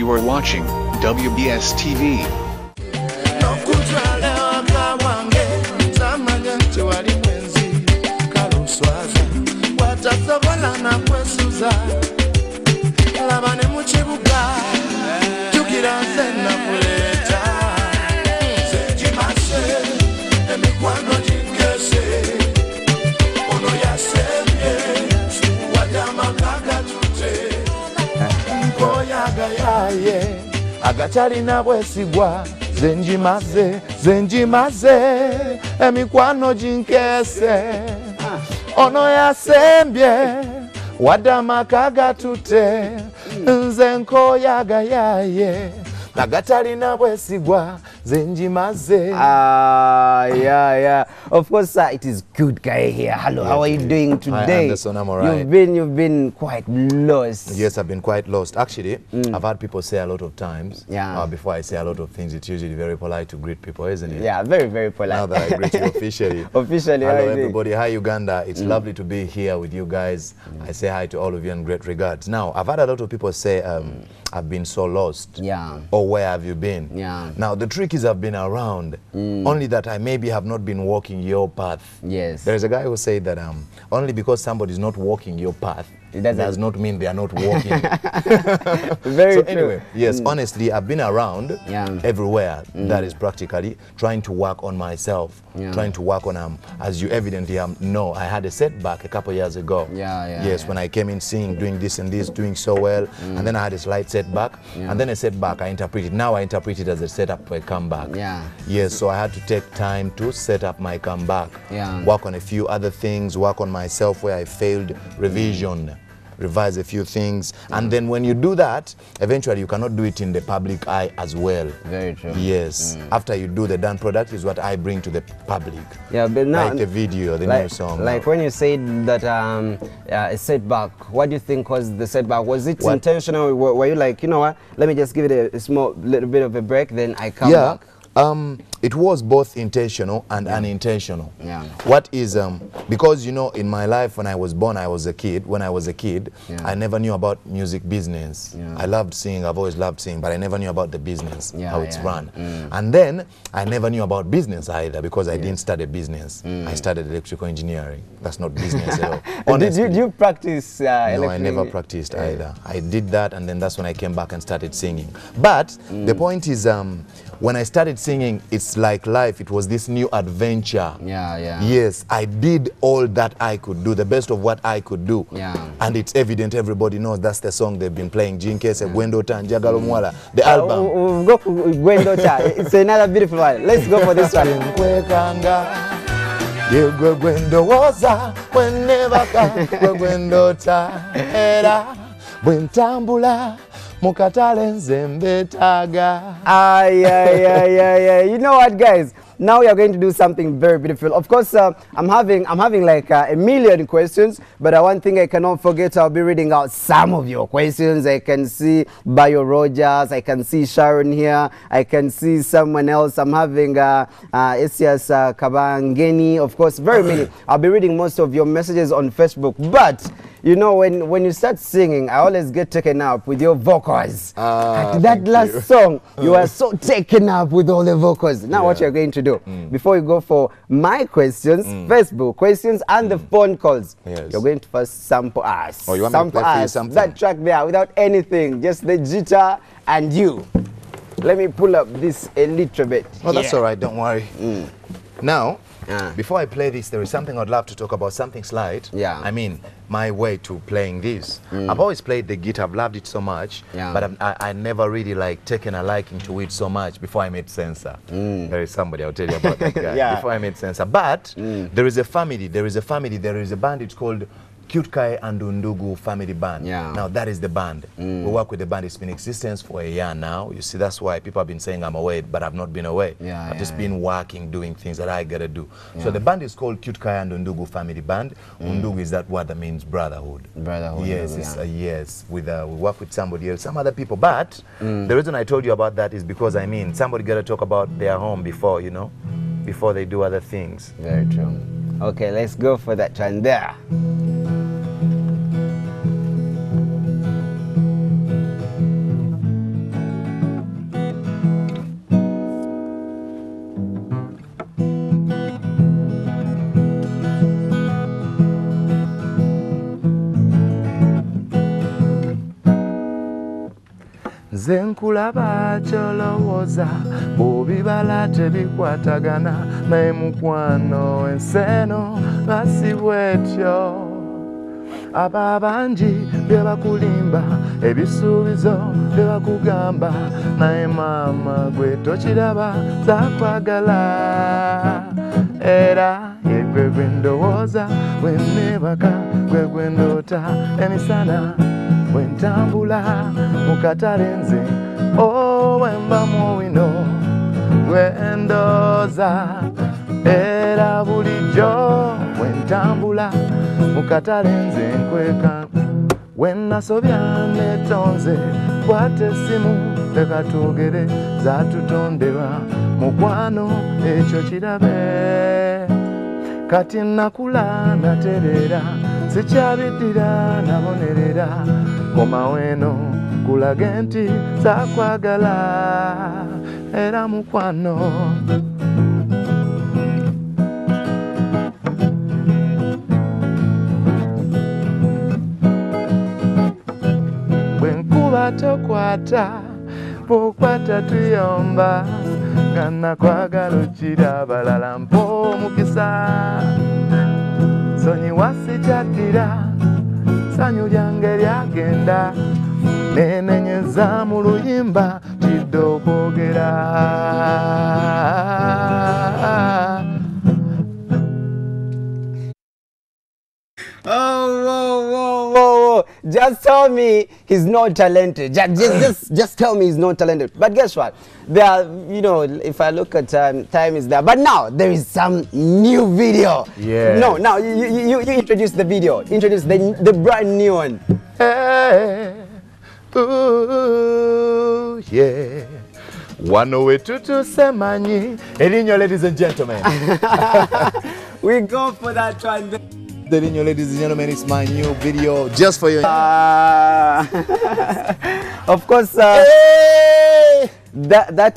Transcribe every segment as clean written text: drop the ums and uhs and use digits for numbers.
You are watching WBS TV. Agachari na bwesigwa zenjimaze emikwano jinkese ono yasembye wadamaka gatute nze nkoyagayaye agatari na bwesigwa zenjimaze. Yeah. Of course, it is good guy here. Hello, how are you doing today? Anderson, I'm alright. You've been quite lost. Yes, I've been quite lost. Actually, I've had people say a lot of times. Yeah. Before I say a lot of things, it's usually very polite to greet people, isn't it? Yeah, very, very polite. Now that I greet you officially. Officially, hello everybody. Hi Uganda. It's lovely to be here with you guys. I say hi to all of you in great regards. Now, I've had a lot of people say I've been so lost. Yeah. Or where have you been? Yeah. Now, the trick is I've been around. Only that I maybe have not been walking your path. Yes. There's a guy who said that only because somebody is not walking your path, it does not mean they are not walking. Very so true. anyway, yes, honestly, I've been around everywhere. That is practically trying to work on myself, trying to work on, as you evidently know, I had a setback a couple years ago. Yes, when I came in singing, doing this and this, doing so well, and then I had a slight setback, and then a setback I interpreted. Now I interpret it as a setup for a comeback. Yes, so I had to take time to set up my comeback, work on a few other things, work on myself where I failed, revision. Revise a few things, and then when you do that, eventually you cannot do it in the public eye as well. Very true. Yes. After you do the done product is what I bring to the public. Yeah, but now, like the video, the new song. Like when you said that a setback, what do you think was the setback? Was it intentional? Were you like, you know what, let me just give it a small little bit of a break, then I come back? It was both intentional and unintentional. What is because you know, in my life when I was born, I was a kid. When I was a kid, I never knew about music business. I loved singing. I've always loved singing, but I never knew about the business, how it's run. And then I never knew about business either because I didn't study business. I studied electrical engineering. That's not business at all. Did you practice? No, I never practiced either. I did that, and then that's when I came back and started singing. But the point is, when I started singing, it's like life. It was this new adventure. Yes, I did all that I could do, the best of what I could do. And it's evident, everybody knows that's the song they've been playing. Jinkese, Gwendota, Njagala Mwala, the album. We'll go for Gwendota. It's another beautiful one. Let's go for this one. You know what, guys? Now we are going to do something very beautiful. Of course, I'm having like a million questions, but one thing I cannot forget, I'll be reading out some of your questions. I can see Bayo Rogers, I can see Sharon here, I can see someone else. I'm having Esias Kabangeni, of course, very many. I'll be reading most of your messages on Facebook, but you know, when you start singing, I always get taken up with your vocals. That last song, you are so taken up with all the vocals. Now what you're going to do, before you go for my questions, Facebook questions, and the phone calls, you're going to first sample us. Oh, you want me to play for you something? That track there, without anything, just the guitar and you. Let me pull up this a little bit. Oh, that's all right, don't worry. Now, before I play this, there is something I'd love to talk about, something slight. I mean, my way to playing this. I've always played the guitar, I've loved it so much, but I never really like taken a liking to it so much before I made Sensor. There is somebody, I'll tell you about that guy, before I made Sensor. But there is a family, there is a band, it's called Cute Kai and Undugu Family Band. Now that is the band. We work with the band. It's been in existence for a year now. You see, that's why people have been saying I'm away, but I've not been away. I've just been working, doing things that I gotta do. So the band is called Cute Kai and Undugu Family Band. Undugu is that word that means brotherhood. Brotherhood. Yes, it's yes. We work with somebody else, some other people. But the reason I told you about that is because I mean somebody gotta talk about their home before, you know, before they do other things. Very true. Okay, let's go for that one there. nze nkulaba kyolowooza bw'obibala tebikwatagana naye mukwano enseno basi bwetyo aba bangi bye bakulimba ebisuubizo bye bakugamba naye maama gwe tokiraba zakwagala era yegwe gwe ndowooza bwe neebaka gwe gwe ndoota emisana bwe ntambula mu katale nze bwe mba wino gwe ndooza era bulijjo bwe ntambula mu katale nze nkweka we nasobya netonze kwata essimu leka twogere zatutonderwa mukwano ekyo kirabe kati nakula naterera sikyabiddira nabonerera komaweno kulage nti zakwagala era mukwano bwenkuba tokwata bwokwata tuyomba nga kwagala okira abalala mpo omukisa sonyiwa sikyaddira sanyu lyange lyagenda nenenyeza mu luyimba tidde okwogera Oh, just tell me he's not talented. Just tell me he's not talented. But guess what? There are, you know, if I look at time is there. But now there is some new video. Yeah. No, now you introduce the video. Introduce the brand new one. Hey, ooh, yeah. Wano wetutu semanyi. Elinyo, ladies and gentlemen. We go for that one. Ladies and gentlemen, it's my new video just for you. Of course, that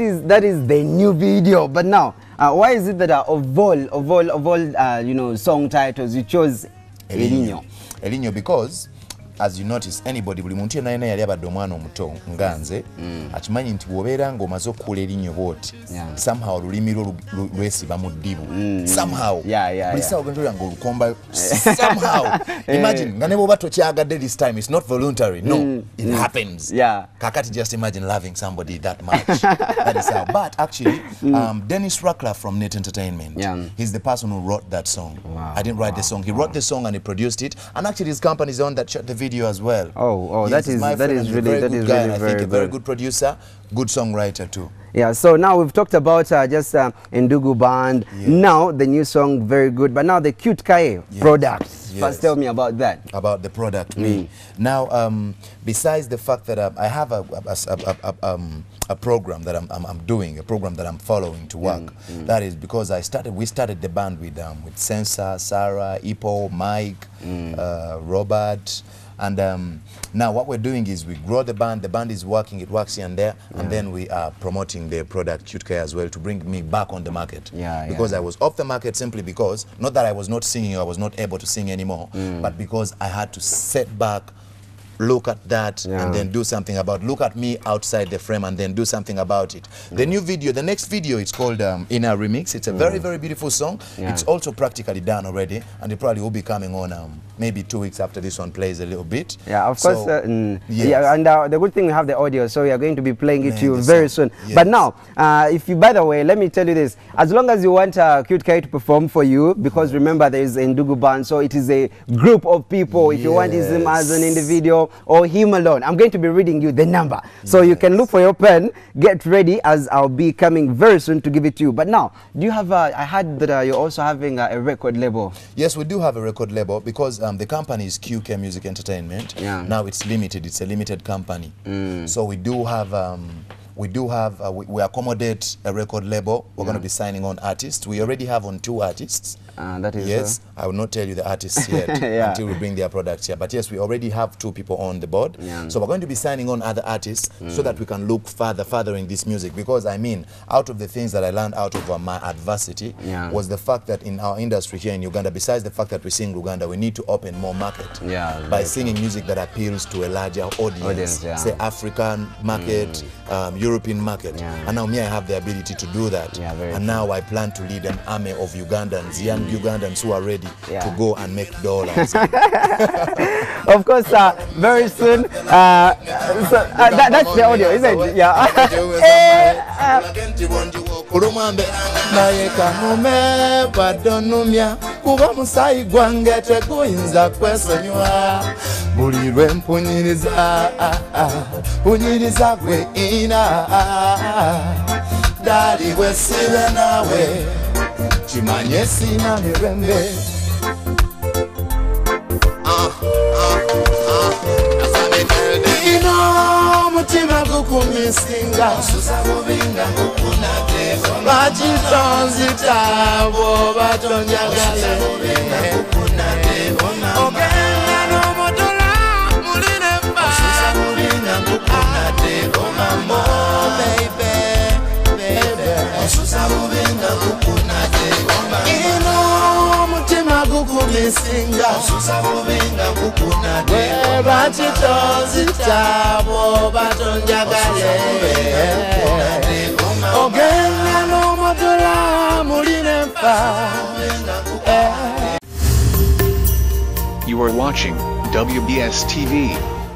is the new video. But now, why is it that of all you know, song titles you chose Elinyo? Elinyo, because as you notice, anybody buli muntu yenna yali abadde omwana omuto nga nze akimanyi nti bw'obeera ng'omaze okukola erinnya bw'oti somehow olulimi lwo lwesiba mu ddibu somehow buli ssaawa ogenda olya ng'olukomba somehow imagine nga ne bw'oba tokyagadde this time it's not voluntary no it happens kakati just imagine loving somebody that much that is how. But actually Dennis Ruckler from Net Entertainment, he's the person who wrote that song. I didn't write the song, he wrote the song and he produced it, and actually his company is the one that shot the video as well. Yes, that is really very, very good producer, good songwriter too. Yeah, so now we've talked about just Ndugu Band. Now the new song, very good. But now the Cute Kae product. First, tell me about that. About the product. Now, besides the fact that I have a program that I'm doing, a program that I'm following to work. That is because we started the band with Sensa, Sarah, Ipo, Mike, Robert. And now what we're doing is we grow the band is working, it works here and there, and then we are promoting the product Cute Kae as well to bring me back on the market. Because I was off the market simply because, not that I was not singing, I was not able to sing anymore, but because I had to set back, look at that and then do something about, look at me outside the frame and then do something about it. The new video, the next video, it's called Inner Remix. It's a very, very beautiful song. It's also practically done already, and it probably will be coming on maybe 2 weeks after this one plays a little bit. Of course. And the good thing, we have the audio, so we are going to be playing it to you very soon. But now, if you, by the way, let me tell you this, as long as you want Cute Kae to perform for you, because remember there is Ndugu Band, so it is a group of people. If you want him as an individual or him alone, I'm going to be reading you the number. So you can look for your pen, get ready, as I'll be coming very soon to give it to you. But now, do you have I heard that you're also having a record label. Yes, we do have a record label because the company is QK Music Entertainment. Now it's limited, it's a limited company. So we do have we accommodate a record label. We're going to be signing on artists. We already have on 2 artists. That is yes, I will not tell you the artists yet until we bring their products here. But yes, we already have 2 people on the board. So we're going to be signing on other artists so that we can look further in this music. Because I mean, out of the things that I learned out of my adversity was the fact that in our industry here in Uganda, besides the fact that we sing Luganda, we need to open more market by singing music that appeals to a larger audience. Say African market, European market. And now me, I have the ability to do that. And now I plan to lead an army of Ugandans, young Ugandans who are ready to go and make dollars. Of course, very soon. That's the audio, isn't it? Yeah. Kuba musayi gwange teguyinza kwesonyiwa buli lwe mpunyiriza gwe ina dali bwe sibe nawe kimanye sina mirembe ino mutima gukumisinga bakitonzitabo batonjagale ogenda n'omudola muline mba ino mutima gukumisinga bakitonzitabo batonjagale ogenda n'omudola muline mba. You are watching WBS TV.